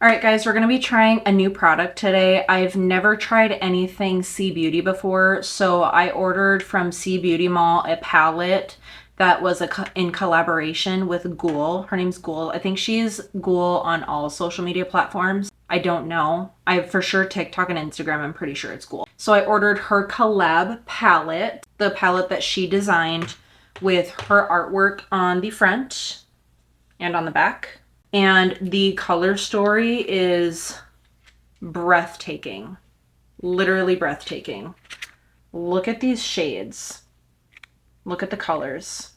All right, guys, we're going to be trying a new product today. I've never tried anything C Beauty before, so I ordered from C Beauty Mall a palette that was in collaboration with Ghoul. Her name's Ghoul. I think she's Ghoul on all social media platforms. I don't know. I for sure TikTok and Instagram, I'm pretty sure it's Ghoul. So I ordered her collab palette, the palette that she designed with her artwork on the front and on the back. And the color story is breathtaking. Literally breathtaking. Look at these shades. Look at the colors.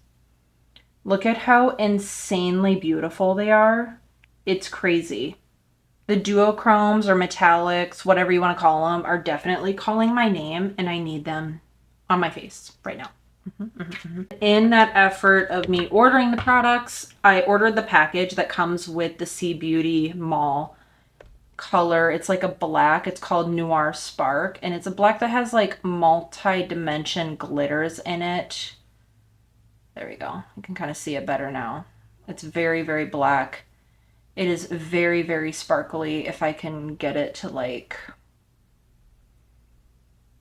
Look at how insanely beautiful they are. It's crazy. The duochromes or metallics, whatever you want to call them, are definitely calling my name, and I need them on my face right now. In that effort of me ordering the products, I ordered the package that comes with the C Beauty Mall color. It's like a black. It's called Noir Spark, and it's a black that has like multi-dimension glitters in it. There we go. You can kind of see it better now. It's very, very black. It is very, very sparkly. If I can get it to like...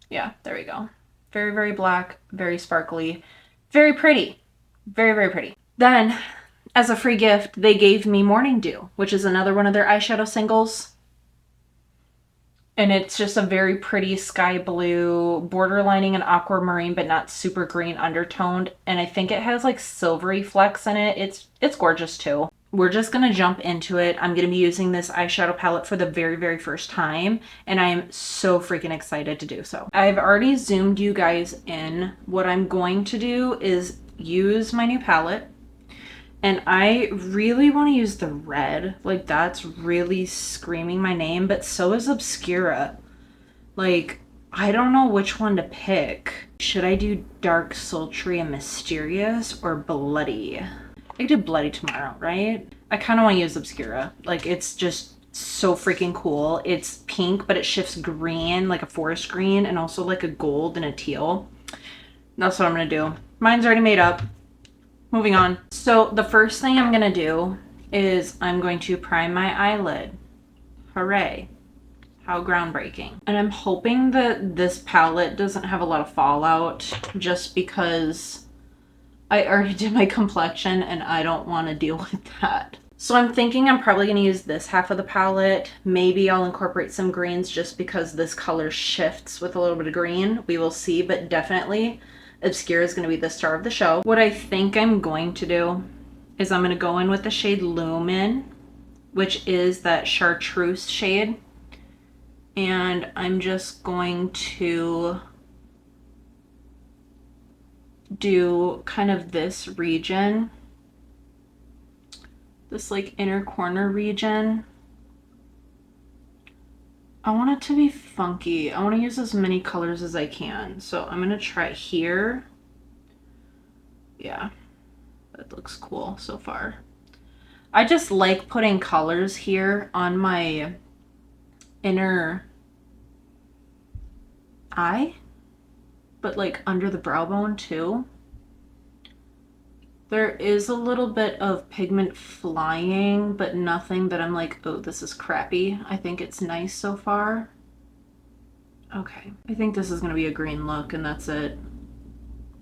Yeah, there we go. Very, very black, very sparkly, very pretty. Very, very pretty. Then, as a free gift, they gave me Morning Dew, which is another one of their eyeshadow singles. And it's just a very pretty sky blue, borderlining an aquamarine, but not super green undertoned. And I think it has like silvery flecks in it. It's gorgeous too. We're just going to jump into it. I'm going to be using this eyeshadow palette for the very, very first time, and I am so freaking excited to do so. I've already zoomed you guys in. What I'm going to do is use my new palette, and I really want to use the red. Like, that's really screaming my name, but so is Obscura. Like, I don't know which one to pick. Should I do Dark, Sultry, and Mysterious, or Bloody? I could do Bloody tomorrow, right? I kind of want to use Obscura. Like, it's just so freaking cool. It's pink, but it shifts green, like a forest green, and also like a gold and a teal. That's what I'm going to do. Mine's already made up. Moving on. So the first thing I'm going to do is I'm going to prime my eyelid. Hooray. How groundbreaking. And I'm hoping that this palette doesn't have a lot of fallout, just because I already did my complexion and I don't want to deal with that. So I'm thinking I'm probably going to use this half of the palette. Maybe I'll incorporate some greens just because this color shifts with a little bit of green. We will see, but definitely Obscura is going to be the star of the show. What I think I'm going to do is I'm going to go in with the shade Lumen, which is that chartreuse shade. And I'm just going to do kind of this region, this like inner corner region. I want it to be funky. I want to use as many colors as I can. So I'm going to try here. Yeah, that looks cool so far. I just like putting colors here on my inner eye, but like under the brow bone too. There is a little bit of pigment flying, but nothing that I'm like, oh, this is crappy. I think it's nice so far. Okay, I think this is going to be a green look, and that's it.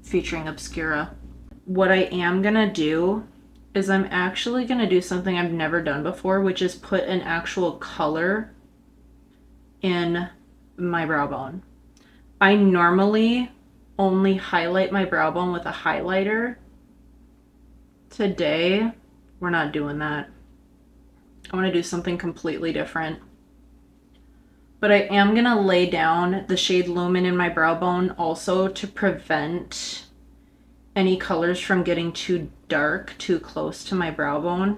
Featuring Obscura. What I am going to do is I'm actually going to do something I've never done before, which is put an actual color in my brow bone. I normally only highlight my brow bone with a highlighter. Today, we're not doing that. I want to do something completely different. But I am going to lay down the shade Lumen in my brow bone also to prevent any colors from getting too dark, too close to my brow bone.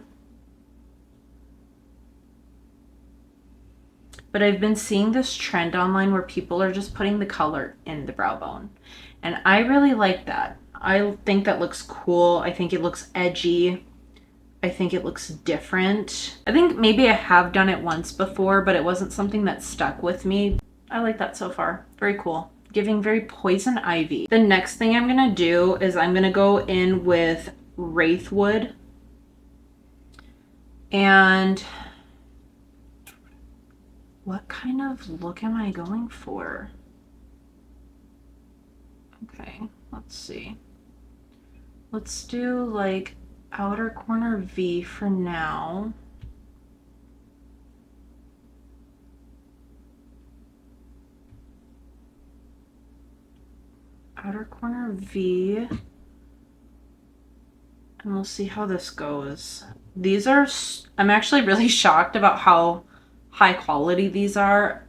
But I've been seeing this trend online where people are just putting the color in the brow bone. And I really like that. I think that looks cool. I think it looks edgy. I think it looks different. I think maybe I have done it once before, but it wasn't something that stuck with me. I like that so far. Very cool. Giving very Poison Ivy. The next thing I'm going to do is I'm going to go in with Wraithwood. And what kind of look am I going for? Okay, let's see. Let's do like outer corner V for now. Outer corner V. And we'll see how this goes. These are, I'm actually really shocked about how high quality these are.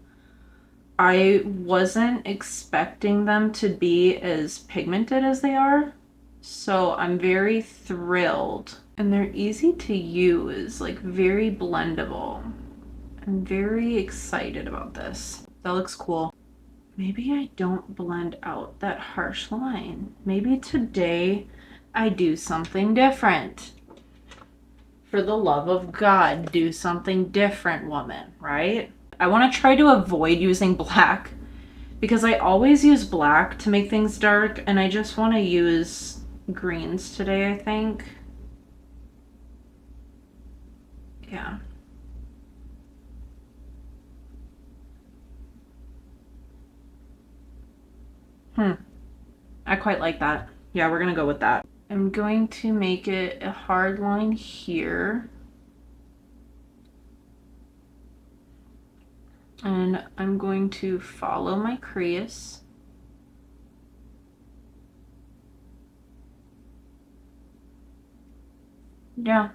I wasn't expecting them to be as pigmented as they are. So I'm very thrilled. And they're easy to use, like very blendable. I'm very excited about this. That looks cool. Maybe I don't blend out that harsh line. Maybe today I do something different. For the love of God, do something different, woman, right? I want to try to avoid using black because I always use black to make things dark, and I just want to use greens today, I think. Yeah. I quite like that. Yeah, we're gonna go with that. I'm going to make it a hard line here. And I'm going to follow my crease. Yeah,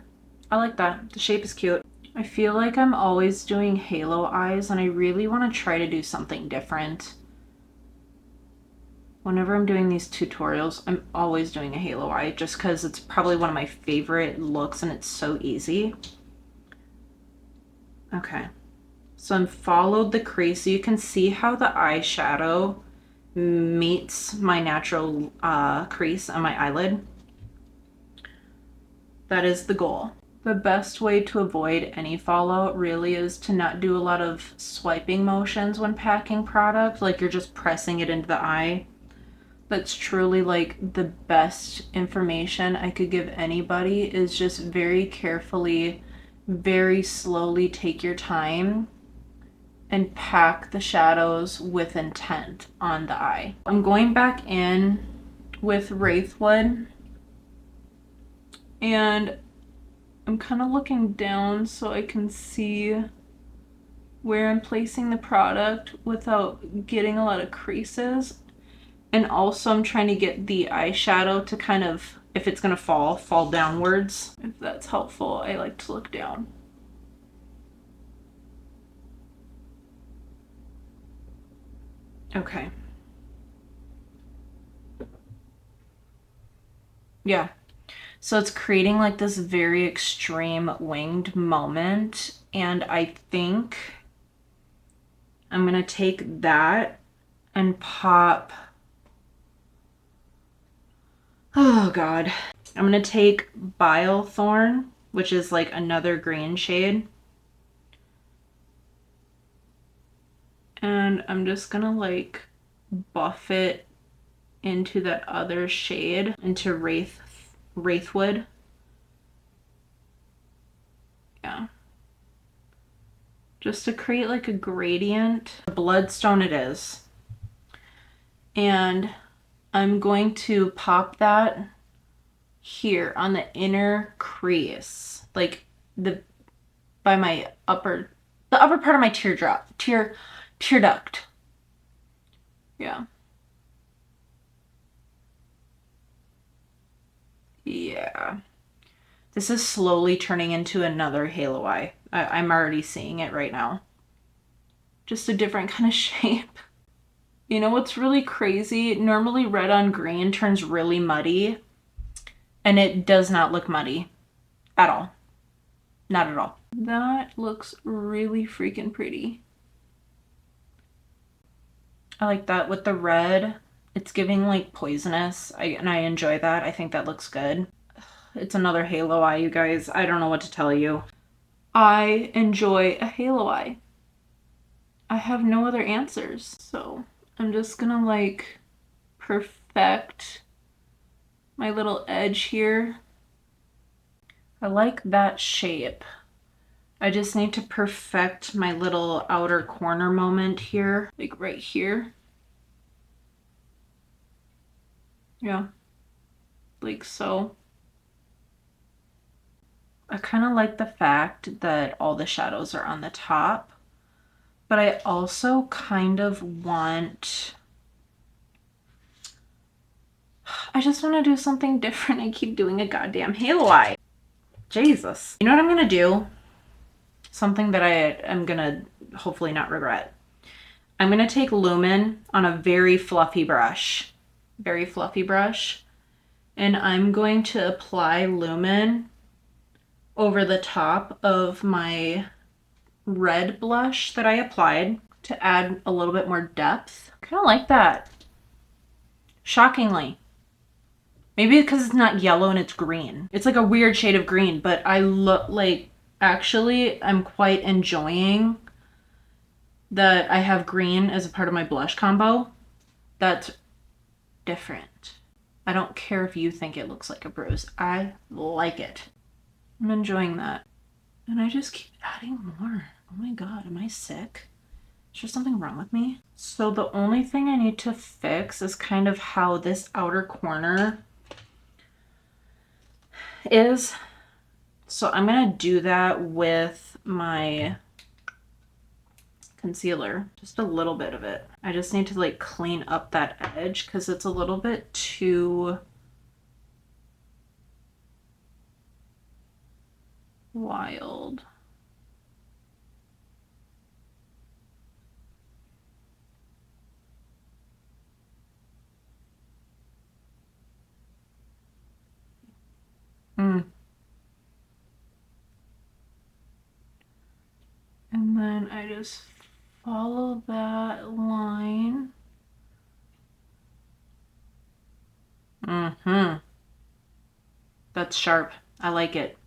I like that. The shape is cute. I feel like I'm always doing halo eyes, and I really want to try to do something different. Whenever I'm doing these tutorials, I'm always doing a halo eye just because it's probably one of my favorite looks and it's so easy. Okay, so I'm followed the crease so you can see how the eyeshadow meets my natural crease on my eyelid. That is the goal. The best way to avoid any fallout really is to not do a lot of swiping motions when packing product, like you're just pressing it into the eye. That's truly like the best information I could give anybody, is just very carefully, very slowly take your time and pack the shadows with intent on the eye. I'm going back in with Wraithwood, and I'm kind of looking down so I can see where I'm placing the product without getting a lot of creases. And also I'm trying to get the eyeshadow to kind of, if it's gonna fall downwards. If that's helpful, I like to look down. Okay. Yeah. So it's creating like this very extreme winged moment. And I think I'm gonna take that and pop, oh God. I'm gonna take Bilethorn, which is like another green shade. And I'm just gonna like buff it into that other shade, into Wraithwood. Yeah. Just to create like a gradient. Bloodstone it is. And I'm going to pop that here on the inner crease, like by my the upper part of my tear duct. Yeah. Yeah. This is slowly turning into another halo eye. I'm already seeing it right now. Just a different kind of shape. You know what's really crazy? Normally red on green turns really muddy, and it does not look muddy at all. Not at all. That looks really freaking pretty. I like that with the red. It's giving like poisonous, and I enjoy that. I think that looks good. It's another halo eye, you guys. I don't know what to tell you. I enjoy a halo eye. I have no other answers. So I'm just gonna like perfect my little edge here. I like that shape. I just need to perfect my little outer corner moment here, like right here. Yeah, like so. I kind of like the fact that all the shadows are on the top, but I also kind of want, I just want to do something different. I keep doing a goddamn halo eye. Jesus. You know what I'm going to do? Something that I am going to hopefully not regret. I'm going to take Lumen on a very fluffy brush, and I'm going to apply Lumen over the top of my red blush that I applied to add a little bit more depth. Kind of like that. Shockingly. Maybe because it's not yellow and it's green. It's like a weird shade of green, but I look like, actually, I'm quite enjoying that I have green as a part of my blush combo. That's different. I don't care if you think it looks like a bruise. I like it. I'm enjoying that. And I just keep adding more. Oh my God, am I sick? Is there something wrong with me? So the only thing I need to fix is kind of how this outer corner is. So I'm gonna do that with my concealer, just a little bit of it. I just need to like clean up that edge because it's a little bit too wild. And then I just follow that line. That's sharp. I like it.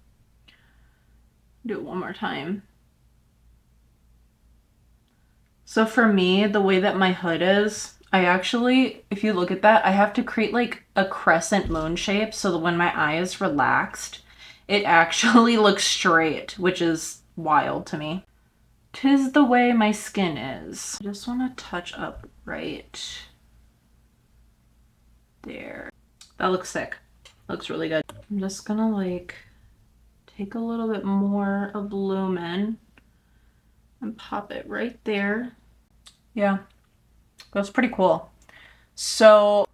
Do it one more time. So for me, the way that my hood is, I actually, if you look at that, I have to create like a crescent moon shape so that when my eye is relaxed, it actually looks straight, which is wild to me. 'Tis the way my skin is. I just want to touch up right there. That looks sick. Looks really good. I'm just gonna like take a little bit more of Lumen and pop it right there. Yeah, that's pretty cool. So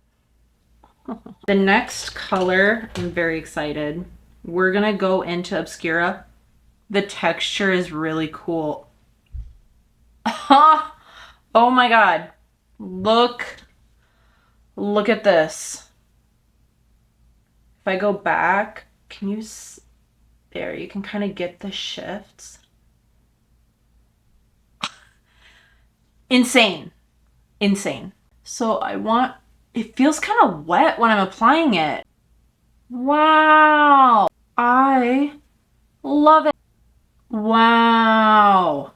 the next color, I'm very excited. We're gonna go into Obscura. The texture is really cool. Oh my God. Look at this. If I go back, can you, there, you can kind of get the shifts. Insane. So I want, it feels kind of wet when I'm applying it. Wow. I love it. Wow.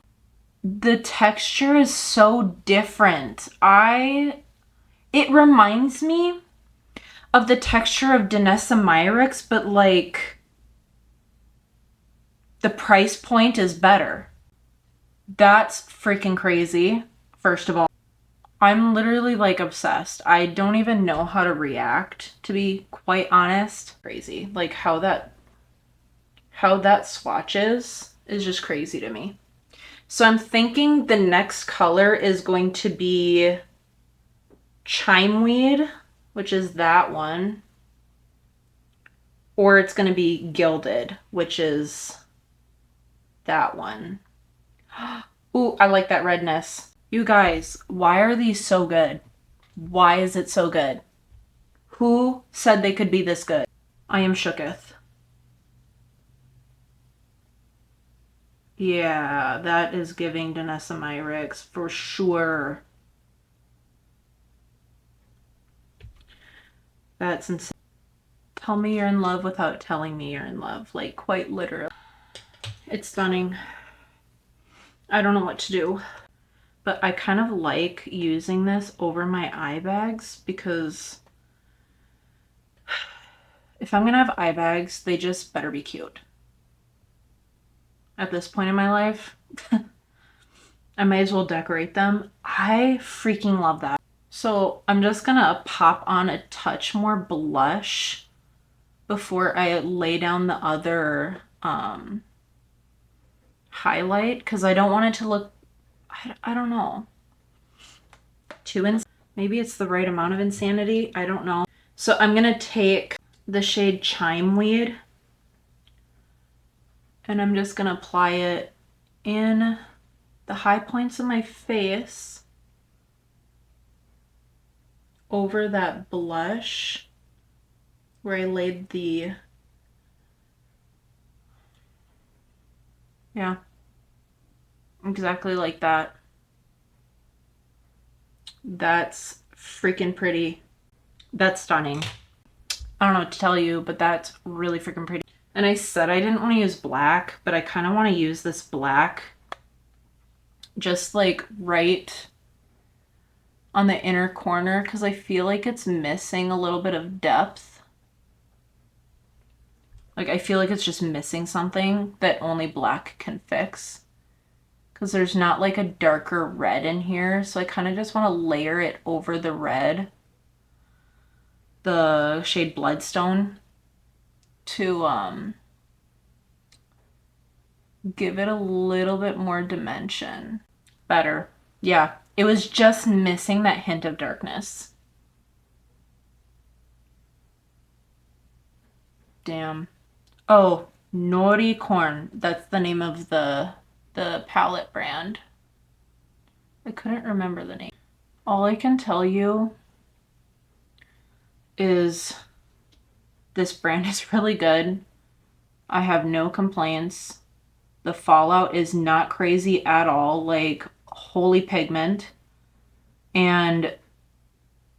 The texture is so different. It reminds me of the texture of Danessa Myricks, but like the price point is better. That's freaking crazy. First of all, I'm literally like obsessed. I don't even know how to react, to be quite honest. Crazy. Like how that swatches is just crazy to me. So I'm thinking the next color is going to be Chimeweed, which is that one. Or it's going to be Gilded, which is that one. Ooh, I like that redness. You guys, why are these so good? Why is it so good? Who said they could be this good? I am shooketh. Yeah, that is giving Danessa Myricks for sure. That's insane. Tell me you're in love without telling me you're in love. Like, quite literally. It's stunning. I don't know what to do. But I kind of like using this over my eye bags because if I'm gonna have eye bags, they just better be cute. at this point in my life. I might as well decorate them. I freaking love that. So I'm just gonna pop on a touch more blush before I lay down the other highlight, because I don't want it to look, I don't know, too maybe it's the right amount of insanity. I don't know. So I'm gonna take the shade Chimeweed and I'm just gonna apply it in the high points of my face over that blush where I laid the, yeah, exactly like that. That's freaking pretty. That's stunning. I don't know what to tell you, but that's really freaking pretty. And I said I didn't want to use black, but I kind of want to use this black just like right on the inner corner because I feel like it's missing a little bit of depth. Like I feel like it's just missing something that only black can fix. Because there's not like a darker red in here. So I kind of just want to layer it over the red. The shade Bloodstone. To give it a little bit more dimension. Better. Yeah. It was just missing that hint of darkness. Damn. Oh, Noiricorn. That's the name of the palette brand. I couldn't remember the name. All I can tell you is this brand is really good. I have no complaints. The fallout is not crazy at all. Like, holy pigment. And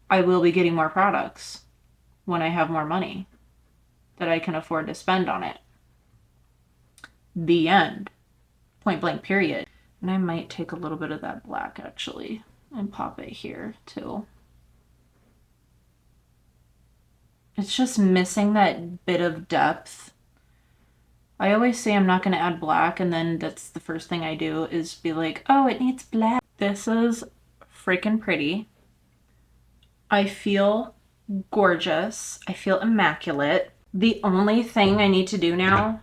I will be getting more products when I have more money that I can afford to spend on it. The end. Point blank period. And I might take a little bit of that black actually and pop it here too. It's just missing that bit of depth. I always say I'm not going to add black and then that's the first thing I do is be like, oh, it needs black. This is freaking pretty. I feel gorgeous. I feel immaculate. The only thing I need to do now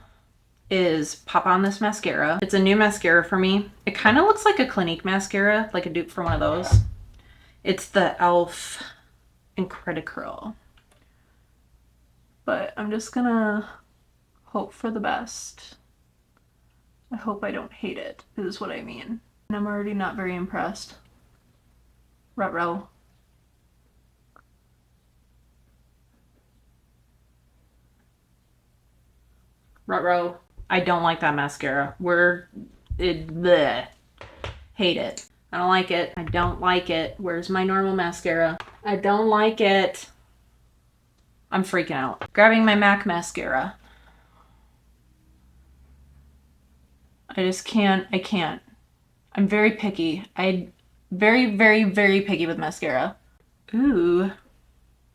is pop on this mascara. It's a new mascara for me. It kind of looks like a Clinique mascara, like a dupe for one of those. It's the e.l.f. Incredicurl. But I'm just gonna hope for the best. I hope I don't hate it, is what I mean. And I'm already not very impressed. Ruh-roh. Ruh-roh. I don't like that mascara. Bleh. Hate it. I don't like it. I don't like it. Where's my normal mascara? I don't like it. I'm freaking out. Grabbing my MAC mascara. I just can't. I can't. I'm very picky. Very, very, very picky with mascara. Ooh.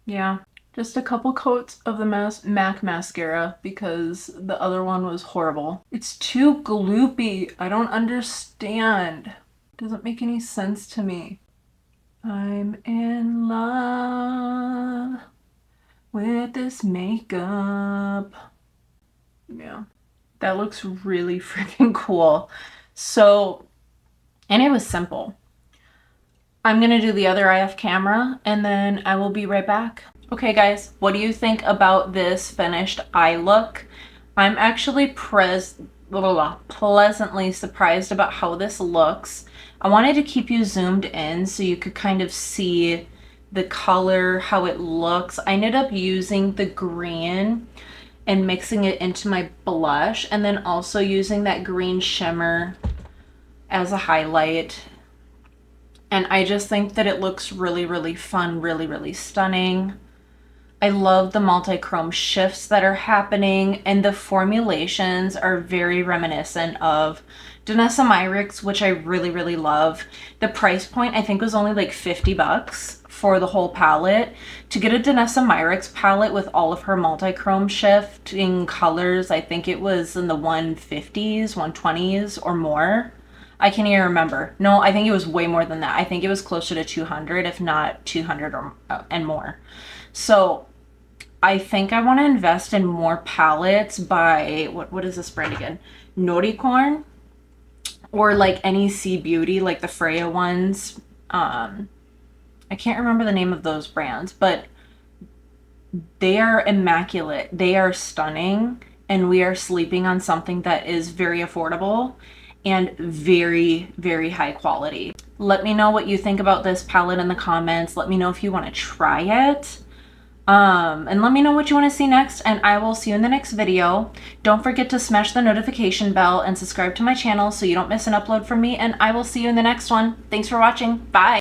Yeah. Just a couple coats of the MAC mascara because the other one was horrible. It's too gloopy. I don't understand. Doesn't make any sense to me. I'm in love with this makeup. Yeah. That looks really freaking cool. So, and it was simple. I'm gonna do the other eye off camera and then I will be right back. Okay guys, what do you think about this finished eye look? I'm actually pleasantly surprised about how this looks. I wanted to keep you zoomed in so you could kind of see the color, how it looks. I ended up using the green and mixing it into my blush and then also using that green shimmer as a highlight. And I just think that it looks really, really fun, really, really stunning. I love the multi-chrome shifts that are happening and the formulations are very reminiscent of Danessa Myricks, which I really, really love. The price point, I think, was only like 50 bucks for the whole palette. To get a Danessa Myricks palette with all of her multi-chrome shifting colors, I think it was in the 150s, 120s or more. I can't even remember. No, I think it was way more than that. I think it was closer to 200, if not 200 or and more. So I think I want to invest in more palettes by, what is this brand again? Noiricorn, or like NEC Beauty, like the Freya ones. I can't remember the name of those brands, but they are immaculate. They are stunning, and we are sleeping on something that is very affordable and very, very high quality. Let me know what you think about this palette in the comments. Let me know if you want to try it. And let me know what you want to see next, and I will see you in the next video. Don't forget to smash the notification bell and subscribe to my channel so you don't miss an upload from me, and I will see you in the next one. Thanks for watching. Bye.